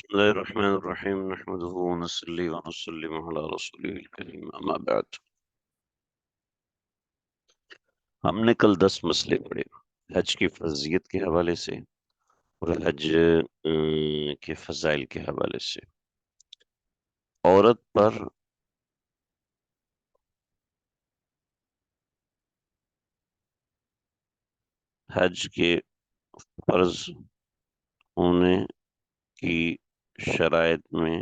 بسم الله الرحمن الرحيم نحمده ونصلي ونسلم على رسوله الكريم اما بعد. ہم نے کل 10 مسئلے پڑھے حج کی فرضیت کے حوالے سے اور حج کے فضائل کے حوالے سے. عورت پر حج کے فرض ہونے کی شرائط میں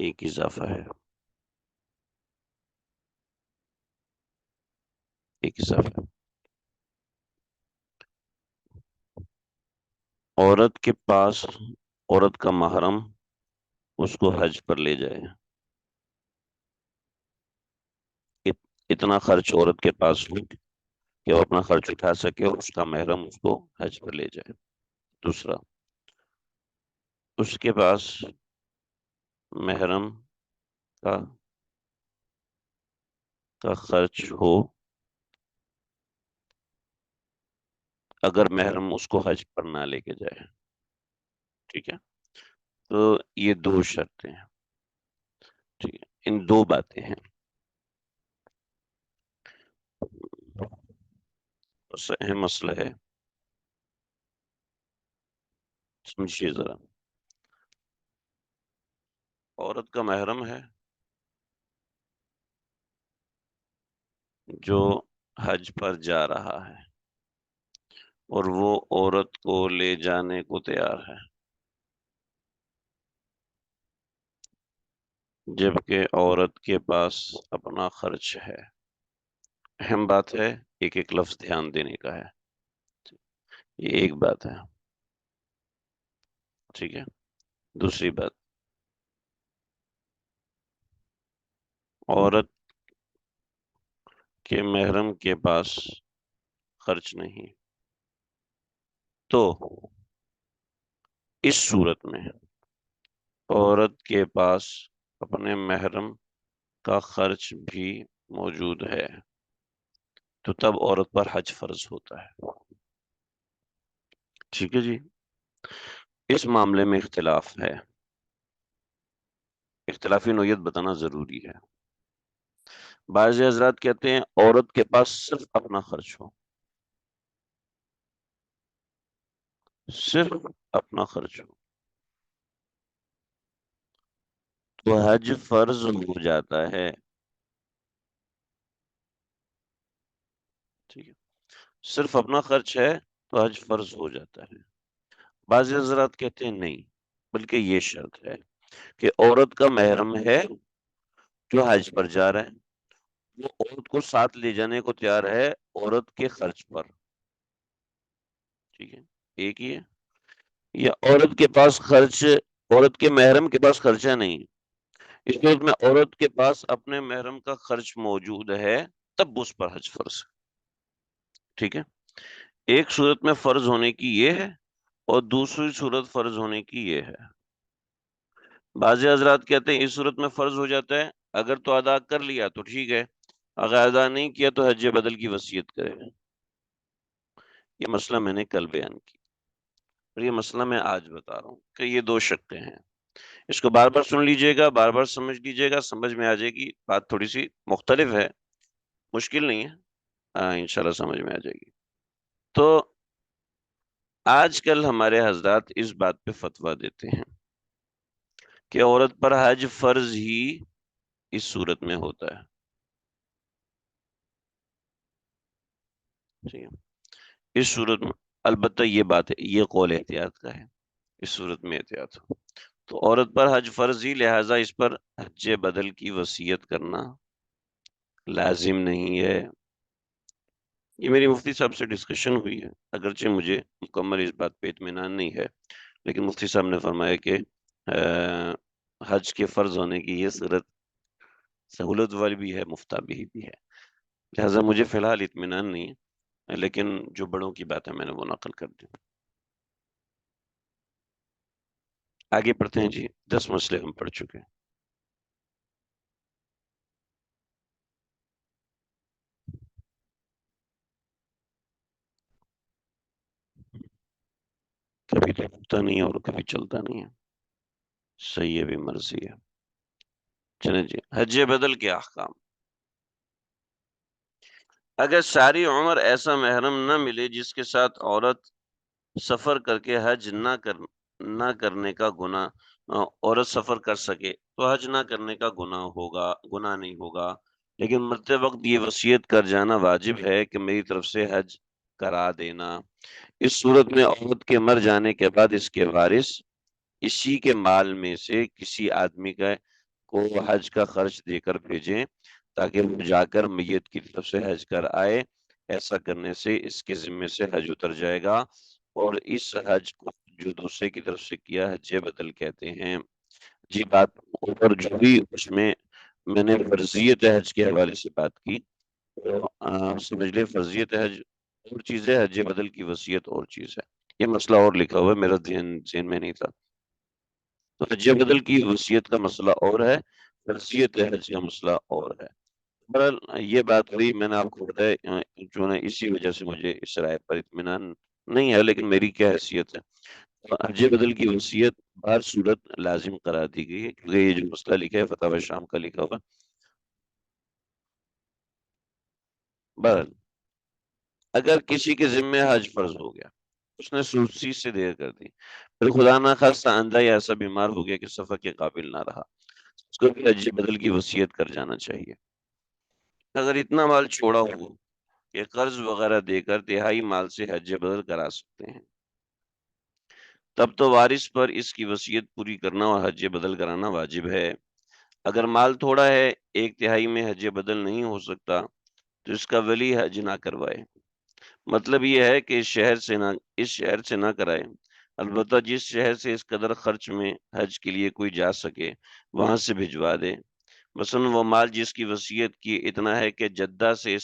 ایک اضافہ ہے. عورت کے پاس عورت کا محرم اس کو حج پر لے جائے. اتنا خرچ عورت کے پاس ہو کہ وہ اپنا خرچ اٹھا سکے اور اس کا محرم اس کو حج پر لے جائے. دوسرا، اس کے پاس محرم کا خرچ ہو اگر محرم اس کو حج پر نہ لے کے جائے. ٹھیک ہے، تو یہ دو شرطیں ہیں. ٹھیک ہے، ان دو باتیں ہیں. بس اہم مسئلہ ہے، سمجھیے ذرا. عورت کا محرم ہے جو حج پر جا رہا ہے اور وہ عورت کو لے جانے کو تیار ہے، جبکہ عورت کے پاس اپنا خرچ ہے. اہم بات ہے، ایک ایک لفظ دھیان دینے کا ہے. یہ ایک بات ہے. ٹھیک ہے. دوسری بات، عورت کے محرم کے پاس خرچ نہیں، تو اس صورت میں عورت کے پاس اپنے محرم کا خرچ بھی موجود ہے تو تب عورت پر حج فرض ہوتا ہے. ٹھیک ہے جی. اس معاملے میں اختلاف ہے، اختلافی نوعیت بتانا ضروری ہے. بعض حضرات کہتے ہیں عورت کے پاس صرف اپنا خرچ ہو، صرف اپنا خرچ ہو تو حج فرض ہو جاتا ہے. ٹھیک ہے، صرف اپنا خرچ ہے تو حج فرض ہو جاتا ہے. بعض حضرات کہتے ہیں نہیں، بلکہ یہ شرط ہے کہ عورت کا محرم ہے جو حج پر جا رہا ہے، وہ عورت کو ساتھ لے جانے کو تیار ہے عورت کے خرچ پر. ٹھیک ہے، ایک ہی ہے. یا عورت کے پاس خرچ، عورت کے محرم کے پاس خرچہ نہیں، اس صورت میں عورت کے پاس اپنے محرم کا خرچ موجود ہے تب اس پر حج فرض ہے. ٹھیک ہے، ایک صورت میں فرض ہونے کی یہ ہے اور دوسری صورت فرض ہونے کی یہ ہے. بعض حضرات کہتے ہیں اس صورت میں فرض ہو جاتا ہے، اگر تو ادا کر لیا تو ٹھیک ہے، اگر ادا نہیں کیا تو حج بدل کی وصیت کرے. یہ مسئلہ میں نے کل بیان کی اور یہ مسئلہ میں آج بتا رہا ہوں کہ یہ دو شقیں ہیں. اس کو بار بار سن لیجئے گا، بار بار سمجھ لیجئے گا، سمجھ میں آ جائے گی. بات تھوڑی سی مختلف ہے، مشکل نہیں ہے، انشاءاللہ سمجھ میں آ جائے گی. تو آج کل ہمارے حضرات اس بات پہ فتویٰ دیتے ہیں کہ عورت پر حج فرض ہی اس صورت میں ہوتا ہے. ٹھیک ہے، اس صورت میں البتہ یہ بات ہے، یہ قول احتیاط کا ہے، اس صورت میں احتیاط ہو تو عورت پر حج فرض ہی، لہٰذا اس پر حج بدل کی وصیت کرنا لازم نہیں ہے. یہ میری مفتی صاحب سے ڈسکشن ہوئی ہے، اگرچہ مجھے مکمل اس بات پہ اطمینان نہیں ہے، لیکن مفتی صاحب نے فرمایا کہ حج کے فرض ہونے کی یہ صورت سہولت والی بھی ہے، مفتابی بھی ہے. لہٰذا مجھے فی الحال اطمینان نہیں ہے، لیکن جو بڑوں کی بات ہے میں نے وہ نقل کر دی. آگے پڑھتے ہیں جی. 10 مسئلے ہم پڑھ چکے ہیں. کبھی تو رکتا نہیں ہے اور کبھی چلتا نہیں ہے، صحیح ہے بھی مرضی ہے۔ چلیں جی، حج بدل کے احکام۔ اگر ساری عمر ایسا محرم نہ ملے جس کے ساتھ عورت سفر کر کے حج نہ کرنے کا گناہ، عورت سفر کر سکے تو حج نہ کرنے کا گناہ نہیں ہوگا، لیکن مرتے وقت یہ وصیت کر جانا واجب ہے کہ میری طرف سے حج کرا دینا۔ اس صورت میں عورت کے مر جانے کے بعد اس کے وارث اسی کے مال میں سے کسی آدمی کو حج کا خرچ دے کر بھیجیں تاکہ وہ جا کر میت کی طرف سے حج کر آئے۔ ایسا کرنے سے اس کے ذمے سے حج اتر جائے گا اور اس حج کو جو دوسرے کی طرف سے کیا حج بدل کہتے ہیں۔ جی، بات اوپر جو بھی اس میں نے فرضیت حج کے حوالے سے بات کی، تو سمجھ لیں فرضیت حج اور چیز ہے، حج بدل کی وصیت اور چیز ہے۔ یہ مسئلہ اور لکھا ہوا ہے، میرا ذہن میں نہیں تھا۔ تو حج بدل کی وصیت کا مسئلہ اور ہے، فرضیت حج کا مسئلہ اور ہے۔ بہرحال یہ بات ہوئی، میں نے آپ کو بتایا، جو ہے اسی وجہ سے مجھے اس رائے پر اطمینان نہیں ہے، لیکن میری کیا حیثیت ہے۔ حج بدل کی وصیت ہر صورت لازم قرار دی گئی ہے، کیونکہ یہ جو مسئلہ لکھا ہے فتاوی شام کا لکھا ہوا۔ بہرحال اگر کسی کے ذمے حج فرض ہو گیا، اس نے سوچی سے دیر کر دی، پھر خدا نہ خواستہ اندھا یا ایسا بیمار ہو گیا کہ سفر کے قابل نہ رہا، اس کو بھی حج بدل کی وصیت کر جانا چاہیے۔ اگر اتنا مال چھوڑا ہو کہ قرض وغیرہ دے کر تہائی مال سے حج بدل کرا سکتے ہیں، تب تو وارث پر اس کی وصیت پوری کرنا اور حج بدل کرانا واجب ہے۔ اگر مال تھوڑا ہے، ایک تہائی میں حج بدل نہیں ہو سکتا، تو اس کا ولی حج نہ کروائے۔ مطلب یہ ہے کہ اس شہر سے نہ کرائے، البتہ جس شہر سے اس قدر خرچ میں حج کے لیے کوئی جا سکے وہاں سے بھجوا دے۔ مثلا وہ مال جس کی وصیت کی اتنا ہے کہ جدہ سے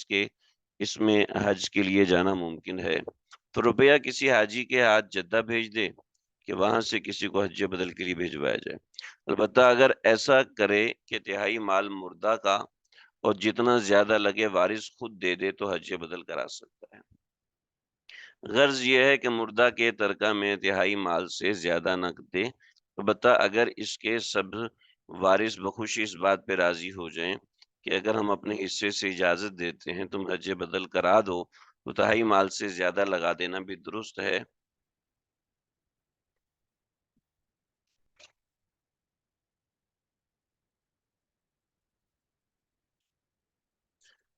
اس میں حج کے لیے جانا ممکن ہے، تو روپیہ کسی حاجی کے ہاتھ جدہ بھیج دے کہ وہاں سے کسی کو حج بدل کے لیے بھیجوایا جائے۔ البتہ اگر ایسا کرے کہ تہائی مال مردہ کا اور جتنا زیادہ لگے وارث خود دے دے تو حج بدل کرا سکتا ہے۔ غرض یہ ہے کہ مردہ کے ترکہ میں تہائی مال سے زیادہ نہ دے، البتہ اگر اس کے سب وارث بخوشی اس بات پہ راضی ہو جائیں کہ اگر ہم اپنے حصے سے اجازت دیتے ہیں تم حج بدل کرا دو، تو تہائی مال سے زیادہ لگا دینا بھی درست ہے۔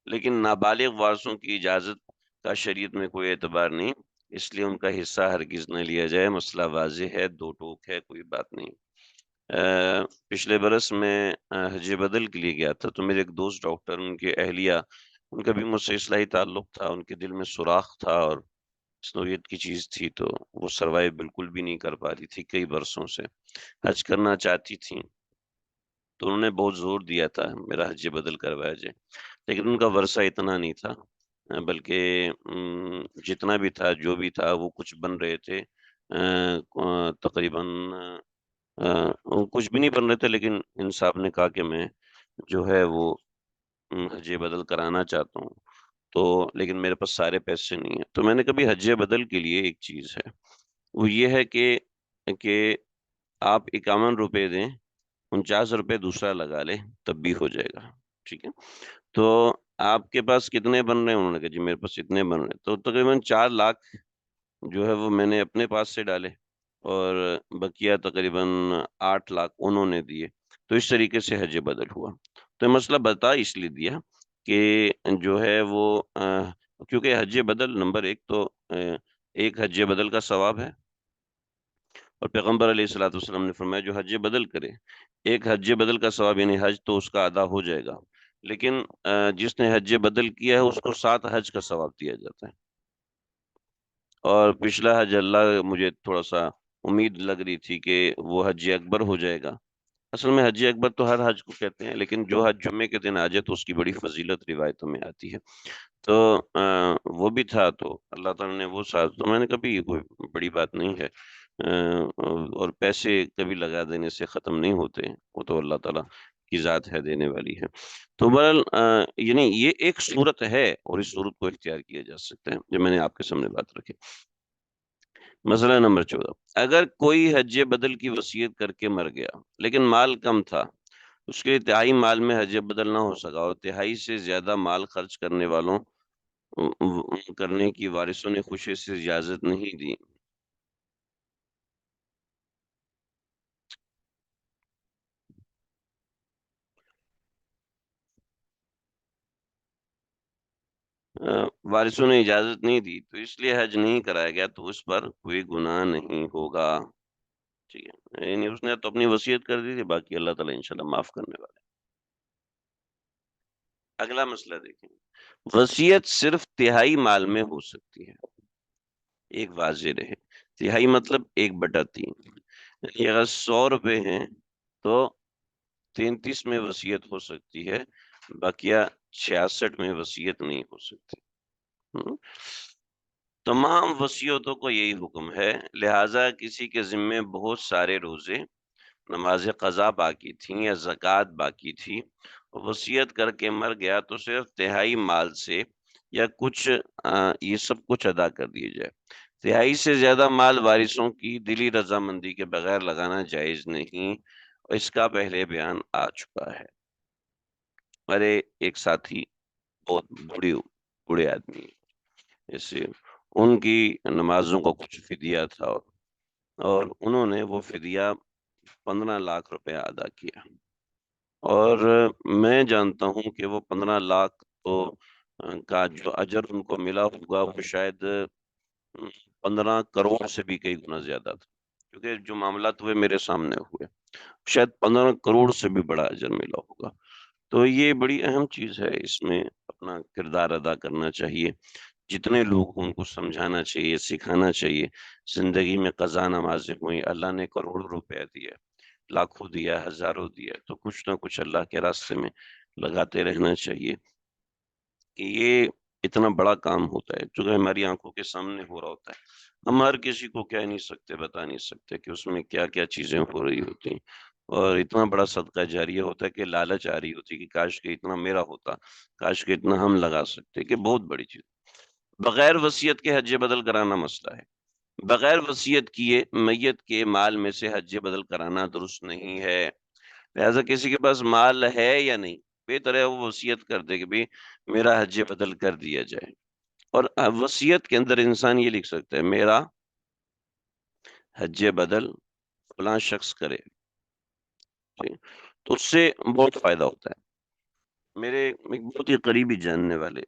لیکن نابالغ وارثوں کی اجازت کا شریعت میں کوئی اعتبار نہیں، اس لیے ان کا حصہ ہرگز نہ لیا جائے۔ مسئلہ واضح ہے، دو ٹوک ہے، کوئی بات نہیں۔ پچھلے برس میں حج بدل کے لیے گیا تھا، تو میرے ایک دوست ڈاکٹر، ان کے اہلیہ، ان کا بھی مجھ سے اصلاحی تعلق تھا، ان کے دل میں سوراخ تھا اور سنویت کی چیز تھی، تو وہ سروائیو بالکل بھی نہیں کر پا رہی تھی کئی برسوں سے، حج کرنا چاہتی تھیں، تو انہوں نے بہت زور دیا تھا میرا حج بدل کروایا جائے، لیکن ان کا ورثہ اتنا نہیں تھا، بلکہ جتنا بھی تھا جو بھی تھا وہ کچھ بن رہے تھے، تقریباً کچھ بھی نہیں بن رہے تھے، لیکن ان صاحب نے کہا کہ میں جو ہے وہ حج بدل کرانا چاہتا ہوں، تو لیکن میرے پاس سارے پیسے نہیں ہیں، تو میں نے کبھی حج بدل کے لیے ایک چیز ہے، وہ یہ ہے کہ آپ 51 روپے دیں، 49 روپے دوسرا لگا لیں، تب بھی ہو جائے گا، ٹھیک ہے؟ تو آپ کے پاس کتنے بن رہے ہیں؟ انہوں نے کہا جی میرے پاس اتنے بن رہے ہیں، تو تقریباً 4 لاکھ جو ہے وہ میں نے اپنے پاس سے ڈالے اور بقیہ تقریباً 8 لاکھ انہوں نے دیے، تو اس طریقے سے حج بدل ہوا۔ تو یہ مسئلہ بتا اس لیے دیا کہ جو ہے وہ کیونکہ حج بدل نمبر ایک تو ایک حج بدل کا ثواب ہے، اور پیغمبر علیہ الصلوۃ والسلام نے فرمایا جو حج بدل کرے، ایک حج بدل کا ثواب یعنی حج تو اس کا ادا ہو جائے گا، لیکن جس نے حج بدل کیا ہے اس کو 7 حج کا ثواب دیا جاتا ہے۔ اور پچھلا حج اللہ مجھے تھوڑا سا امید لگ رہی تھی کہ وہ حج اکبر ہو جائے گا۔ اصل میں حج اکبر تو ہر حج کو کہتے ہیں، لیکن جو حج جمعے کے دن آ جائے تو اس کی بڑی فضیلت روایتوں میں آتی ہے، تو وہ بھی تھا، تو اللہ تعالیٰ نے وہ ساتھ، تو میں نے کبھی یہ کوئی بڑی بات نہیں ہے، اور پیسے کبھی لگا دینے سے ختم نہیں ہوتے، وہ تو اللہ تعالیٰ کی ذات ہے دینے والی ہے۔ تو بہرحال یعنی یہ ایک صورت ہے اور اس صورت کو اختیار کیا جا سکتا ہے جو میں نے آپ کے سامنے بات رکھی۔ مسئلہ نمبر 14، اگر کوئی حج بدل کی وصیت کر کے مر گیا لیکن مال کم تھا، اس کے تہائی مال میں حج بدل نہ ہو سکا اور تہائی سے زیادہ مال خرچ کرنے والوں کرنے کی وارثوں نے خوشی سے اجازت نہیں دی۔ وارثوں نے اجازت نہیں دی تو اس لیے حج نہیں کرایا گیا، تو اس پر کوئی گناہ نہیں ہوگا۔ ٹھیک ہے، یعنی اس نے تو اپنی وصیت کر دی تھی، باقی اللہ تعالیٰ انشاءاللہ معاف کرنے والا ہے۔ اگلا مسئلہ دیکھیں، وصیت صرف تہائی مال میں ہو سکتی ہے، ایک واضح رہے۔ تہائی مطلب 1/3، یعنی اگر 100 روپے ہیں تو 33 میں وصیت ہو سکتی ہے، باقیہ 66 میں وصیت نہیں ہو سکتی۔ ہم۔ تمام وصیتوں کو یہی حکم ہے، لہٰذا کسی کے ذمے بہت سارے روزے، نماز قضا باقی تھیں یا زکوٰۃ باقی تھی، وصیت کر کے مر گیا تو صرف تہائی مال سے یا کچھ یہ سب کچھ ادا کر دیے جائے۔ تہائی سے زیادہ مال وارثوں کی دلی رضامندی کے بغیر لگانا جائز نہیں، اس کا پہلے بیان آ چکا ہے۔ میرے ایک ساتھی بہت بوڑھے آدمی ہیں، جیسے ان کی نمازوں کا کچھ فدیہ تھا اور انہوں نے وہ فدیہ 15 لاکھ روپے ادا کیا، اور میں جانتا ہوں کہ وہ 15 لاکھ تو کا جو اجر ان کو ملا ہوگا وہ شاید 15 کروڑ سے بھی کئی گنا زیادہ تھا، کیونکہ جو معاملات ہوئے میرے سامنے ہوئے، شاید 15 کروڑ سے بھی بڑا اجر ملا ہوگا۔ تو یہ بڑی اہم چیز ہے، اس میں اپنا کردار ادا کرنا چاہیے، جتنے لوگ ان کو سمجھانا چاہیے، سکھانا چاہیے۔ زندگی میں قضا نمازیں ہوئیں، اللہ نے کروڑوں روپے دیا، لاکھوں دیا، ہزاروں دیا، تو کچھ نہ کچھ اللہ کے راستے میں لگاتے رہنا چاہیے، کہ یہ اتنا بڑا کام ہوتا ہے جو کہ ہماری آنکھوں کے سامنے ہو رہا ہوتا ہے۔ ہم ہر کسی کو کہہ نہیں سکتے، بتا نہیں سکتے کہ اس میں کیا کیا چیزیں ہو رہی ہوتی ہیں، اور اتنا بڑا صدقہ جاریہ ہوتا ہے کہ لالچ آ رہی ہوتی ہے کہ کاش کہ اتنا میرا ہوتا، کاش کہ اتنا ہم لگا سکتے، کہ بہت بڑی چیز۔ بغیر وصیت کے حج بدل کرانا مسئلہ ہے۔ بغیر وصیت کیے میت کے مال میں سے حج بدل کرانا درست نہیں ہے، لہذا کسی کے پاس مال ہے یا نہیں، بہتر ہے وہ وصیت کر دے کہ بھی میرا حج بدل کر دیا جائے، اور وصیت کے اندر انسان یہ لکھ سکتا ہے میرا حج بدل فلاں شخص کرے، تو اس سے بہت فائدہ ہوتا ہے۔ میرے ایک بہت ہی قریبی جاننے والے،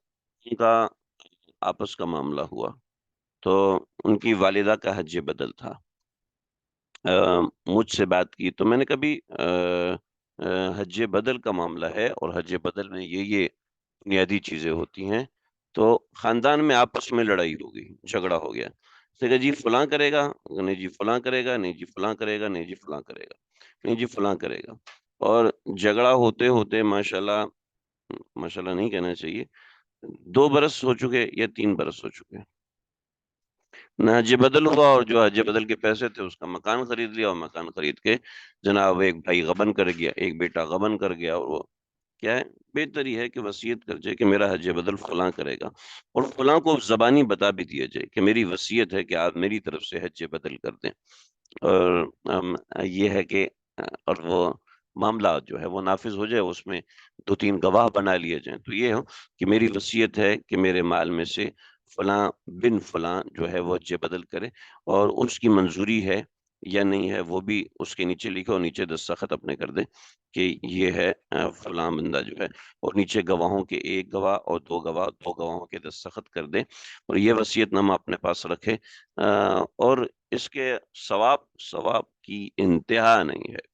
ان کا آپس کا معاملہ ہوا، تو ان کی والدہ کا حج بدل تھا۔ مجھ سے بات کی تو میں نے کبھی حج بدل کا معاملہ ہے اور حج بدل میں یہ بنیادی چیزیں ہوتی ہیں، تو خاندان میں آپس میں لڑائی ہو گئی، جھگڑا ہو گیا، اس نے کہا جی فلاں کرے گا، نہیں جی فلاں کرے گا، نہیں جی فلاں کرے گا، نہیں جی فلاں کرے گا، نہیں جی فلاں کرے گا، اور جھگڑا ہوتے ہوتے ماشاءاللہ، ماشاءاللہ نہیں کہنا چاہیے، 2 برس ہو چکے یا 3 برس ہو چکے، نہ حج بدل ہوا، اور جو حج بدل کے پیسے تھے اس کا مکان خرید لیا، اور مکان خرید کے جناب ایک بھائی غبن کر گیا، ایک بیٹا غبن کر گیا، اور وہ کیا ہے، بہتر یہ ہے کہ وصیت کر جائے کہ میرا حج بدل فلاں کرے گا، اور فلاں کو زبانی بتا بھی دیا جائے کہ میری وصیت ہے کہ آپ میری طرف سے حج بدل کر دیں، اور یہ ہے کہ اور وہ معاملہ جو ہے وہ نافذ ہو جائے، اس میں 2 3 گواہ بنا لیے جائیں، تو یہ ہو کہ میری وصیت ہے کہ میرے مال میں سے فلاں بن فلاں جو ہے وہ حج بدل کرے، اور اس کی منظوری ہے یا نہیں ہے وہ بھی اس کے نیچے لکھے، اور نیچے دستخط اپنے کر دے کہ یہ ہے فلاں بندہ جو ہے، اور نیچے گواہوں کے 1 گواہ اور 2 گواہ، 2 گواہوں کے دستخط کر دے، اور یہ وصیت نامہ اپنے پاس رکھے، اور اس کے ثواب کی انتہا نہیں ہے۔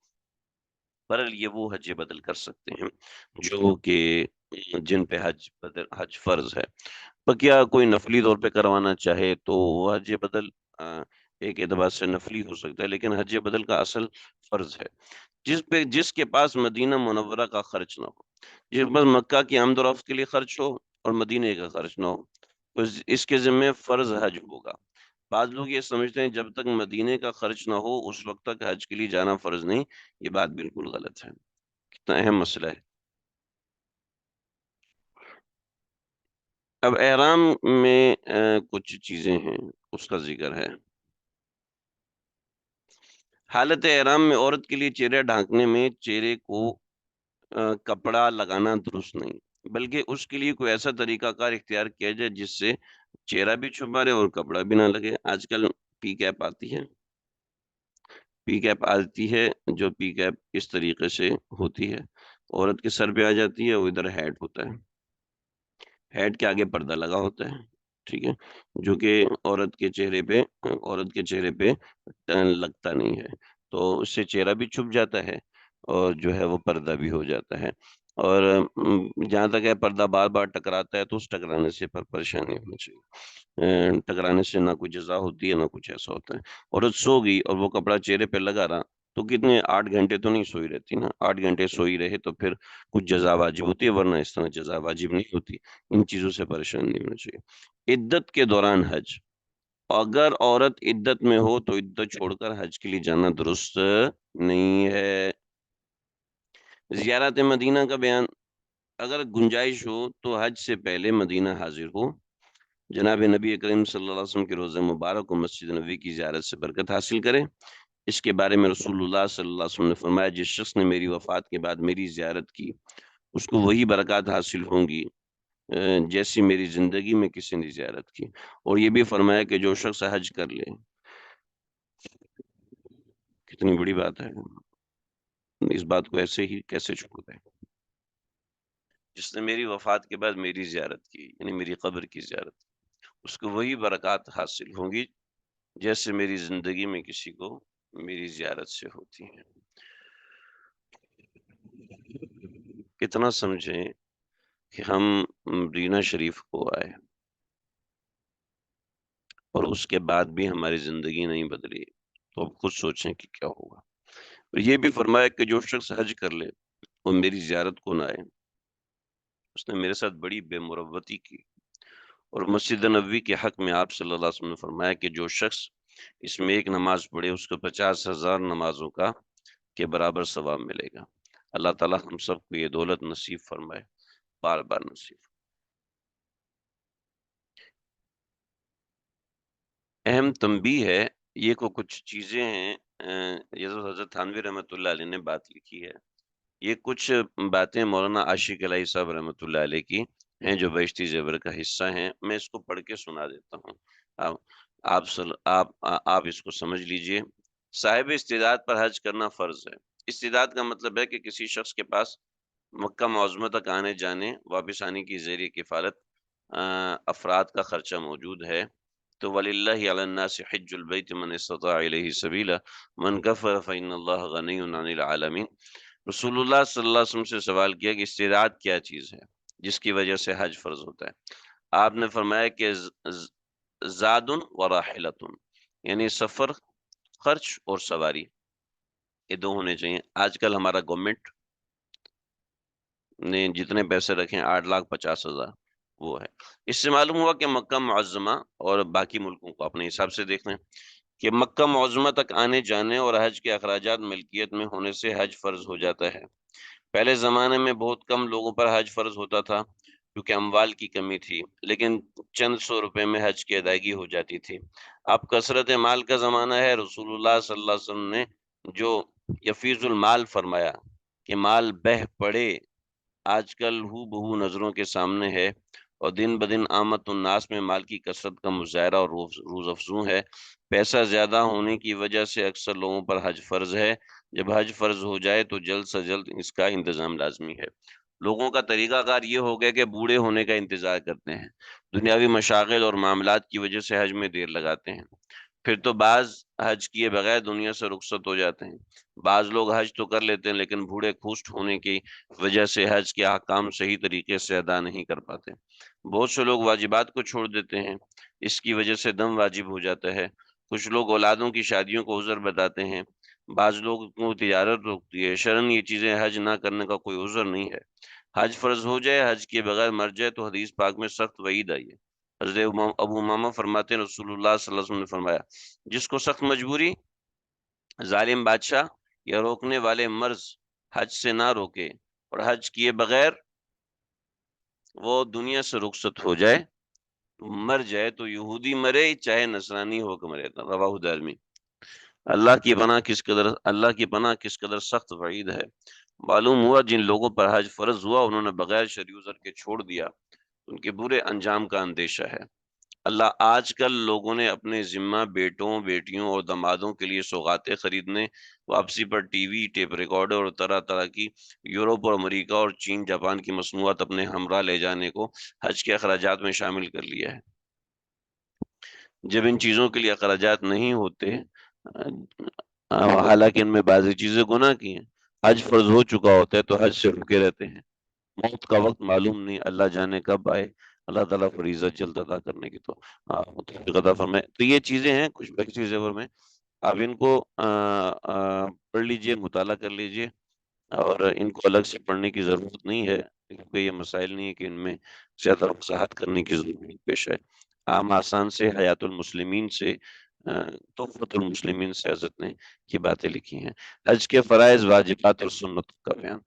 بہرحال یہ وہ حج بدل کر سکتے ہیں جو کہ جن پہ حج فرض ہے، بقیہ کوئی نفلی طور پہ کروانا چاہے تو وہ حج بدل ایک اعتبار سے نفلی ہو سکتا ہے، لیکن حج بدل کا اصل فرض ہے۔ جس کے پاس مدینہ منورہ کا خرچ نہ ہو، جس کے پاس مکہ کی آمد و رفت کے لیے خرچ ہو اور مدینے کا خرچ نہ ہو، تو اس کے ذمہ فرض حج ہوگا۔ بعض لوگ یہ سمجھتے ہیں جب تک مدینے کا خرچ نہ ہو اس وقت تک حج کے لیے جانا فرض نہیں، یہ بات بالکل غلط ہے، کتنا اہم مسئلہ ہے۔ اب احرام میں کچھ چیزیں ہیں، اس کا ذکر ہے۔ حالت احرام میں عورت کے لیے چہرہ ڈھانکنے میں چہرے کو کپڑا لگانا درست نہیں، بلکہ اس کے لیے کوئی ایسا طریقہ کار اختیار کیا جائے جس سے چہرہ بھی چھپا رہے اور کپڑا بھی نہ لگے۔ آج کل پی کیپ آتی ہے، جو پی کیپ اس طریقے سے ہوتی ہے، عورت کے سر پہ آ جاتی ہے، وہ ادھر ہیڈ ہوتا ہے، ہیڈ کے آگے پردہ لگا ہوتا ہے، ٹھیک ہے، جو کہ عورت کے چہرے پہ لگتا نہیں ہے، تو اس سے چہرہ بھی چھپ جاتا ہے اور جو ہے وہ پردہ بھی ہو جاتا ہے۔ اور جہاں تک ہے پردہ بار بار ٹکراتا ہے تو اس ٹکرانے سے پریشانی ہونی چاہیے، ٹکرانے سے نہ کوئی جزا ہوتی ہے نہ کچھ ایسا ہوتا ہے۔ عورت سو گئی اور وہ کپڑا چہرے پہ لگا رہا تو کتنے 8 گھنٹے تو نہیں سوئی رہتی نا، 8 گھنٹے سوئی رہے تو پھر کچھ جزا واجب ہوتی ہے، ورنہ اس طرح جزا واجب نہیں ہوتی۔ ان چیزوں سے پریشان نہیں ہونا چاہیے۔ عدت کے دوران حج، اگر عورت عدت میں ہو تو عدت چھوڑ کر حج کے لیے جانا درست نہیں ہے۔ زیارت مدینہ کا بیان، اگر گنجائش ہو تو حج سے پہلے مدینہ حاضر ہو، جناب نبی کریم صلی اللہ علیہ وسلم کے روضہ مبارک و مسجد نبوی کی زیارت سے برکت حاصل کرے۔ اس کے بارے میں رسول اللہ صلی اللہ علیہ وسلم نے فرمایا، جس شخص نے میری وفات کے بعد میری زیارت کی اس کو وہی برکات حاصل ہوں گی جیسی میری زندگی میں کسی نے زیارت کی۔ اور یہ بھی فرمایا کہ جو شخص حج کر لے، کتنی بڑی بات ہے، اس بات کو ایسے ہی کیسے چھوڑ دیں۔ جس نے میری وفات کے بعد میری زیارت کی، یعنی میری قبر کی زیارت، اس کو وہی برکات حاصل ہوں گی جیسے میری زندگی میں کسی کو میری زیارت سے ہوتی ہیں۔ کتنا سمجھیں کہ ہم مدینہ شریف کو آئے اور اس کے بعد بھی ہماری زندگی نہیں بدلی، تو اب خود سوچیں کہ کیا ہوگا۔ اور یہ بھی فرمایا کہ جو شخص حج کر لے وہ میری زیارت کو نہ آئے، اس نے میرے ساتھ بڑی بے مروتی کی۔ اور مسجد نبوی کے حق میں آپ صلی اللہ علیہ وسلم نے فرمایا کہ جو شخص اس میں ایک نماز پڑھے اس کو 50,000 نمازوں کا کے برابر ثواب ملے گا۔ اللہ تعالیٰ ہم سب کو یہ دولت نصیب فرمائے، بار بار نصیب۔ اہم تنبیہ ہے، یہ کچھ چیزیں ہیں، یہ حضرت تھانوی رحمۃ اللہ علیہ نے بات لکھی ہے، یہ کچھ باتیں مولانا عاشق الہی صاحب رحمۃ اللہ علیہ کی ہیں جو بہشتی زیور کا حصہ ہیں۔ میں اس کو پڑھ کے سنا دیتا ہوں، آپ اس کو سمجھ لیجئے۔ صاحب استعداد پر حج کرنا فرض ہے۔ استعداد کا مطلب ہے کہ کسی شخص کے پاس مکہ معظمہ تک آنے جانے واپس آنے کی زیر کفالت افراد کا خرچہ موجود ہے، تو وَلِلَّهِ عَلَى النَّاسِ حِجُّ الْبَيْتِ مَنِ اسْتَطَاعَ إِلَيْهِ سَبِيلًا مَنْ كَفَرَ فَإِنَّ اللَّهَ غَنِيٌّ عَنِ الْعَالَمِينَ۔ رسول اللہ صلی اللہ علیہ وسلم سے سوال کیا کہ استعداد کیا چیز ہے جس کی وجہ سے حج فرض ہوتا ہے؟ آپ نے فرمایا کہ زاد و راحلۃ، یعنی سفر، خرچ اور سواری، یہ دو ہونے چاہیے۔ آج کل ہمارا گورنمنٹ نے جتنے پیسے رکھے 8,50,000 وہ ہے۔ اس سے معلوم ہوا کہ مکہ معظمہ اور باقی ملکوں کو اپنے حساب سے دیکھ لیں کہ مکہ معظمہ تک آنے جانے اور حج کے اخراجات ملکیت میں ہونے سے حج فرض ہو جاتا ہے۔ پہلے زمانے میں بہت کم لوگوں پر حج فرض ہوتا تھا کیونکہ اموال کی کمی تھی، لیکن چند سو روپے میں حج کی ادائیگی ہو جاتی تھی۔ اب کثرت مال کا زمانہ ہے، رسول اللہ صلی اللہ علیہ وسلم نے جو یفیض المال فرمایا کہ مال بہہ پڑے، آج کل ہو بہو نظروں کے سامنے ہے، اور دن بدن آمد الناس میں مال کی کثرت کا مظاہرہ اور روز افزوں ہے۔ پیسہ زیادہ ہونے کی وجہ سے اکثر لوگوں پر حج فرض ہے۔ جب حج فرض ہو جائے تو جلد سے جلد اس کا انتظام لازمی ہے۔ لوگوں کا طریقہ کار یہ ہو گیا کہ بوڑھے ہونے کا انتظار کرتے ہیں، دنیاوی مشاغل اور معاملات کی وجہ سے حج میں دیر لگاتے ہیں، پھر تو بعض حج کیے بغیر دنیا سے رخصت ہو جاتے ہیں۔ بعض لوگ حج تو کر لیتے ہیں لیکن بوڑھے کھوسٹ ہونے کی وجہ سے حج کے احکام صحیح طریقے سے ادا نہیں کر پاتے۔ بہت سے لوگ واجبات کو چھوڑ دیتے ہیں، اس کی وجہ سے دم واجب ہو جاتا ہے۔ کچھ لوگ اولادوں کی شادیوں کو عذر بتاتے ہیں، بعض لوگوں کو تجارت روکتی ہے۔ شرعاً یہ چیزیں حج نہ کرنے کا کوئی عذر نہیں ہے۔ حج فرض ہو جائے، حج کے بغیر مر جائے تو حدیث پاک میں سخت وعید آئی ہے۔ حضرت ابو امامہ فرماتے ہیں رسول اللہ صلی اللہ علیہ وسلم نے فرمایا، جس کو سخت مجبوری، ظالم بادشاہ یا روکنے والے مرض حج سے نہ روکے اور حج کیے بغیر وہ دنیا سے رخصت ہو جائے، مر جائے، تو یہودی مرے چاہے نصرانی ہو کے مرے، رواہ دارمی۔ اللہ کی پناہ کس قدر سخت وعید ہے۔ معلوم ہوا جن لوگوں پر حج فرض ہوا انہوں نے بغیر شرعی عذر کے چھوڑ دیا، ان کے برے انجام کا اندیشہ ہے۔ اللہ آج کل لوگوں نے اپنے ذمہ بیٹوں، بیٹیوں اور دامادوں کے لیے سوغاتیں خریدنے، واپسی پر ٹی وی، ٹیپ ریکارڈر اور طرح طرح کی یورپ اور امریکہ اور چین، جاپان کی مصنوعات اپنے ہمراہ لے جانے کو حج کے اخراجات میں شامل کر لیا ہے۔ جب ان چیزوں کے لیے اخراجات نہیں ہوتے، حالانکہ ان میں بعضی چیزیں گناہ کی ہیں، حج فرض ہو چکا ہوتا ہے تو حج سے رکے رہتے ہیں۔ موت کا وقت معلوم نہیں، اللہ جانے کب آئے۔ اللہ تعالیٰ فریضہ جلد ادا کرنے کی تو توفیق عطا فرمائے۔ تو یہ چیزیں ہیں کچھ بیک چیزیں میں آپ ان کو پڑھ لیجئے، مطالعہ کر لیجئے، اور ان کو الگ سے پڑھنے کی ضرورت نہیں ہے، کیونکہ یہ مسائل نہیں ہے کہ ان میں زیادہ وضاحت کرنے کی ضرورت پیش ہے۔ عام آسان سے حیات المسلمین سے، تحفۃ المسلمین سے حضرت نے یہ باتیں لکھی ہیں۔ حج کے فرائض، واجبات اور سنت کا بیان۔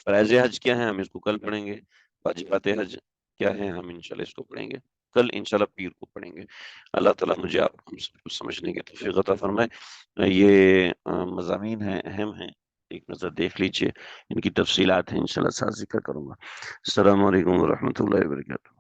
فرائض حج کیا ہیں ہم اس کو کل پڑھیں گے، واجبات حج کیا ہیں ہم انشاءاللہ اس کو پڑھیں گے کل، انشاءاللہ پیر کو پڑھیں گے۔ اللہ تعالیٰ مجھے آپ ہم سب کو سمجھنے کی توفیق عطا فرمائے۔ یہ مضامین ہیں، اہم ہیں، ایک نظر دیکھ لیجئے، ان کی تفصیلات ہیں، انشاءاللہ ساتھ ذکر کروں گا۔ السلام علیکم ورحمۃ اللہ وبرکاتہ۔